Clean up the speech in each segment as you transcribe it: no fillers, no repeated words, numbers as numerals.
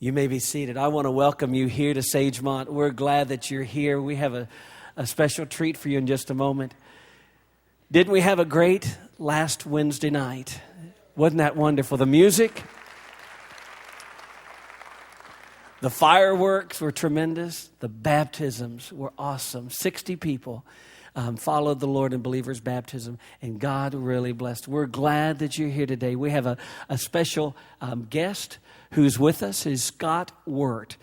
You may be seated. I want to welcome you here to Sagemont. We're glad that you're here. We have a special treat for you in just a moment. Didn't we have a great last Wednesday night? Wasn't that wonderful? The music, the fireworks were tremendous. The baptisms were awesome. 60 people followed the Lord in believers' baptism, and God really blessed. We're glad that you're here today. We have a special guest who's with us, is Scott Wirt.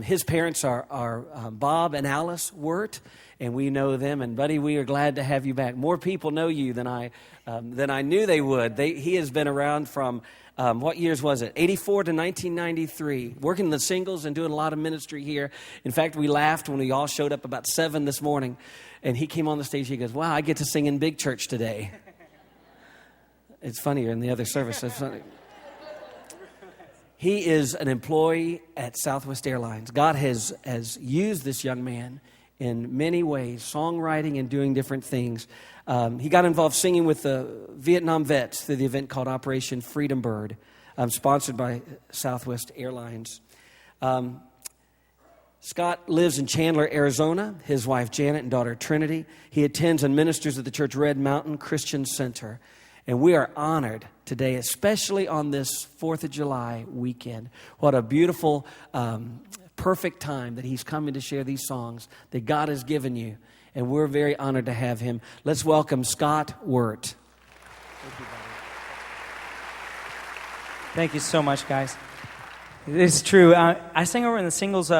His parents are Bob and Alice Wirt, and we know them. And buddy, we are glad to have you back. More people know you than I knew they would. He has been around from what years was it? 84 to 1993, working the singles and doing a lot of ministry here. In fact, we laughed when we all showed up about 7 this morning, and he came on the stage. He goes, "Wow, I get to sing in big church today." It's funnier in the other service. It's funny. He is an employee at Southwest Airlines. God has used this young man in many ways, songwriting and doing different things. He got involved singing with the Vietnam vets through the event called Operation Freedom Bird, sponsored by Southwest Airlines. Scott lives in Chandler, Arizona. His wife Janet and daughter Trinity. He attends and ministers at the church Red Mountain Christian Center. And we are honored today, especially on this 4th of July weekend. What a beautiful, perfect time that he's coming to share these songs that God has given you. And we're very honored to have him. Let's welcome Scott Wirt. Thank you, buddy. Thank you so much, guys. It's true. I sang over in the singles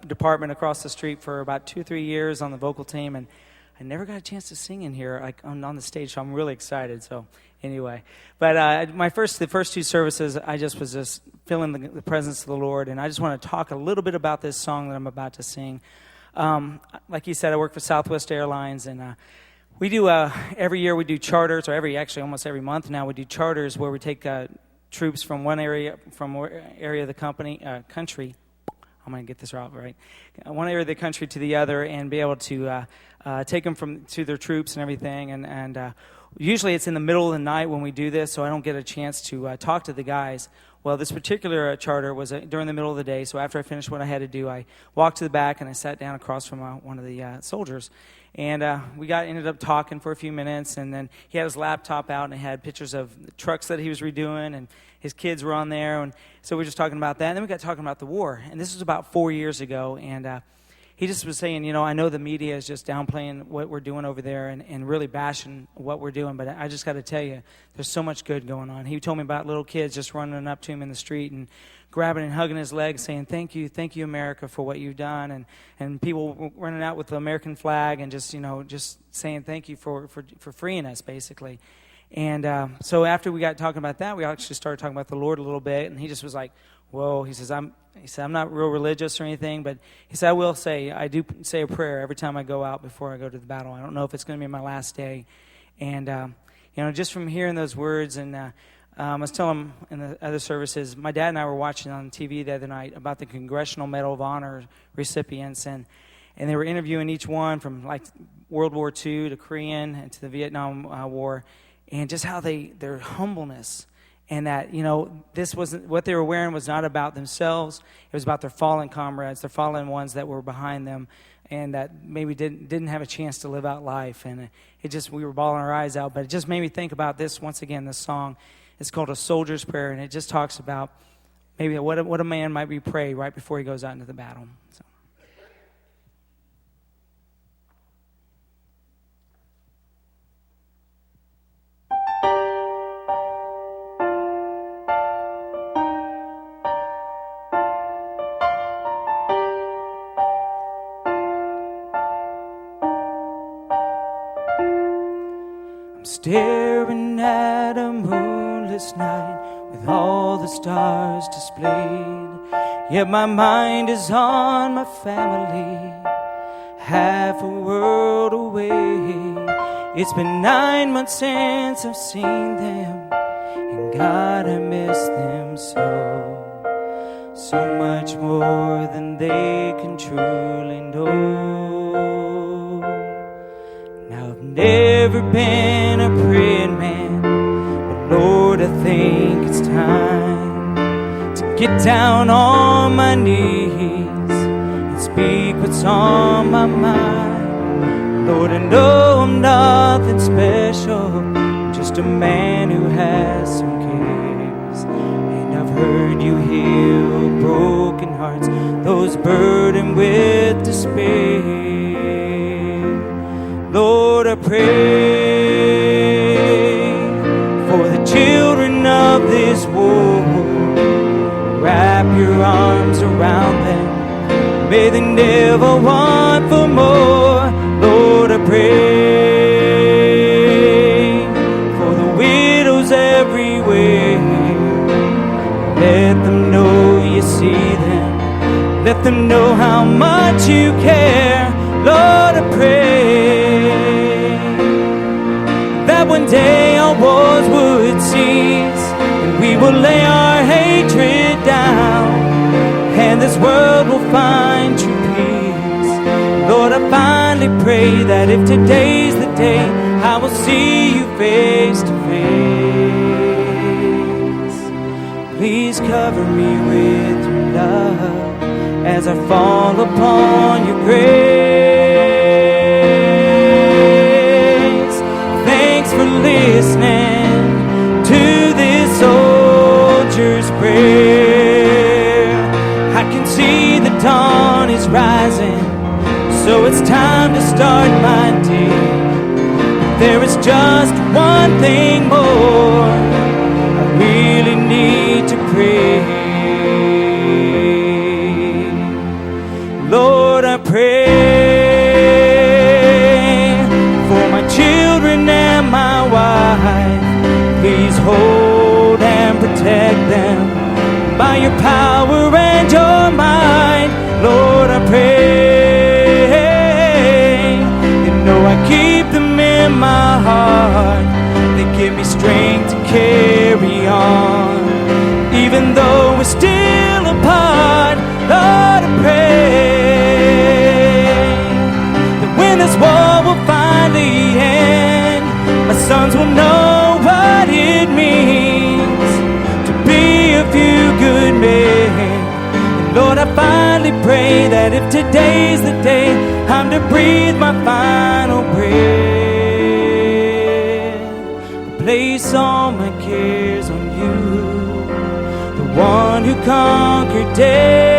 department across the street for about 2 or 3 years on the vocal team, and I never got a chance to sing in here like on the stage, so I'm really excited. So anyway, but the first 2 services, I was just feeling the presence of the Lord, and I just want to talk a little bit about this song that I'm about to sing. Like you said, I work for Southwest Airlines, and we do every year we do charters, or almost every month now we do charters where we take troops from one area of the country. I'm going to get this right. One area of the country to the other, and be able to take them to their troops and everything. And usually it's in the middle of the night when we do this, so I don't get a chance to talk to the guys. Well, this particular charter was during the middle of the day, so after I finished what I had to do, I walked to the back and I sat down across from one of the soldiers. And we ended up talking for a few minutes, and then he had his laptop out and he had pictures of the trucks that he was redoing, and his kids were on there, and so we were just talking about that. And then we got talking about the war, and this was about 4 years ago, and he just was saying, I know the media is just downplaying what we're doing over there and really bashing what we're doing, but I just got to tell you, there's so much good going on. He told me about little kids just running up to him in the street and grabbing and hugging his legs, saying, thank you, America, for what you've done, and people running out with the American flag and just saying thank you for freeing us, basically. And so after we got talking about that, we actually started talking about the Lord a little bit, and he just was like, whoa, he said, I'm not real religious or anything, but he said, I do say a prayer every time I go out before I go to the battle. I don't know if it's going to be my last day. And, just from hearing those words, and I was telling him in the other services, my dad and I were watching on TV the other night about the Congressional Medal of Honor recipients, and they were interviewing each one from like World War II to Korean and to the Vietnam War, and just how their humbleness. And that, this wasn't, what they were wearing was not about themselves. It was about their fallen comrades, their fallen ones that were behind them, and that maybe didn't have a chance to live out life. And we were bawling our eyes out. But it just made me think about this once again, this song. It's called A Soldier's Prayer, and it just talks about maybe what a man might be pray right before he goes out into the battle. So. Staring at a moonless night with all the stars displayed, yet my mind is on my family, half a world away. It's been 9 months since I've seen them, and God, I miss them so much more than they can truly know. Now I've never been a praying man, but Lord, I think it's time to get down on my knees and speak what's on my mind. Lord, I know I'm nothing special, I'm just a man who has some cares. And I've heard you heal broken hearts, those burdened with despair. Lord, I pray for the children of this world. Wrap your arms around them, may they never want for more. Lord, I pray for the widows everywhere. Let them know you see them, let them know how much you care. Lord, I pray that one day our wars would cease, and we will lay our hatred down, and this world will find true peace. Lord, I finally pray that if today's the day, I will see you face to face. Please cover me with your love as I fall upon your grace. Thanks for listening to this soldier's prayer. I can see the dawn is rising, so it's time to start my day. There is just one thing more I really need to pray. Lord, I pray for my children and my wife. Please hold and protect them by your power and your might. Lord, I pray you know I keep them in my heart. They give me strength to carry on, even though we're still apart. Lord, I pray that when this war will finally end, my sons will know what it means to be a few good men. And Lord, I finally pray that if today's the day I'm to breathe my final breath, place all my cares on you, the one who conquered death.